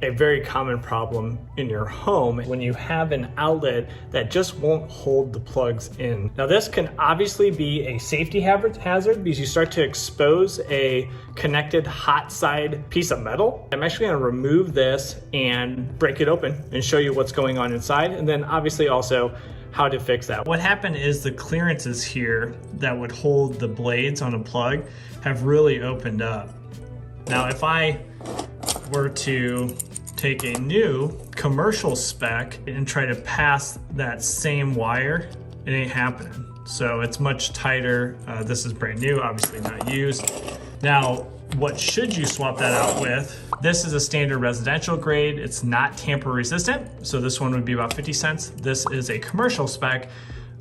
a very common problem in your home when you have an outlet that just won't hold the plugs in. Now this can obviously be a safety hazard because you start to expose a connected hot side piece of metal. I'm actually going to remove this and break it open and show you what's going on inside, and then obviously also how to fix that. What happened is the clearances here that would hold the blades on a plug have really opened up. Now if I were to take a new commercial spec and try to pass that same wire, it ain't happening. So it's much tighter. This is brand new, obviously not used. Now, what should you swap that out with? This is a standard residential grade. It's not tamper resistant. So this one would be about 50 cents. This is a commercial spec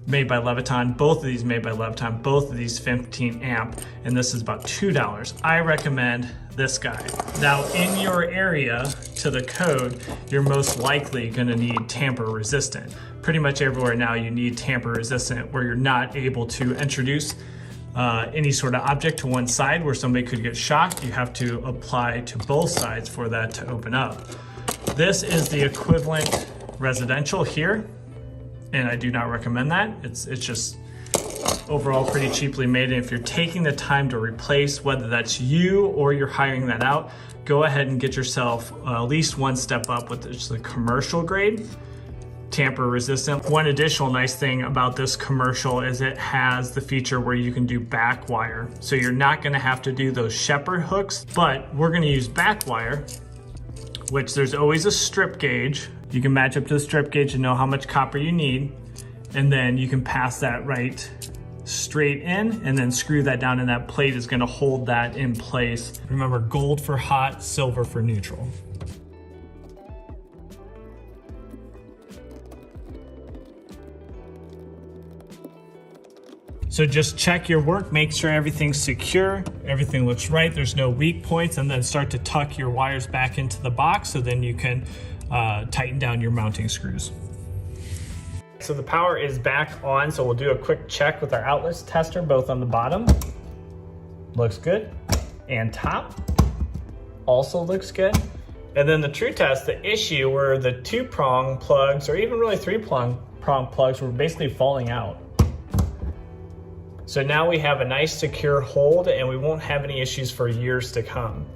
made by Leviton. Both of these made by Leviton. Both of these 15 amp, and this is about $2. I recommend this guy. Now in your area to the code, you're most likely gonna need tamper resistant. Pretty much everywhere now you need tamper resistant where you're not able to introduce any sort of object to one side where somebody could get shocked. You have to apply to both sides for that to open up. This is the equivalent residential here, and I do not recommend that. It's just overall pretty cheaply made. And if you're taking the time to replace, whether that's you or you're hiring that out, go ahead and get yourself at least one step up with the commercial grade, tamper resistant. One additional nice thing about this commercial is it has the feature where you can do back wire. So you're not gonna have to do those shepherd hooks, but we're gonna use back wire, which there's always a strip gauge. You can match up to the strip gauge and know how much copper you need. And then you can pass that right straight in and then screw that down, and that plate is gonna hold that in place. Remember, gold for hot, silver for neutral. So just check your work, make sure everything's secure, everything looks right, there's no weak points, and then start to tuck your wires back into the box so then you can tighten down your mounting screws. So the power is back on, so we'll do a quick check with our outlets tester, both on the bottom. Looks good. And top also looks good. And then the true test, the issue were the 2-prong plugs, or even really 3-prong plugs, were basically falling out. So now we have a nice secure hold and we won't have any issues for years to come.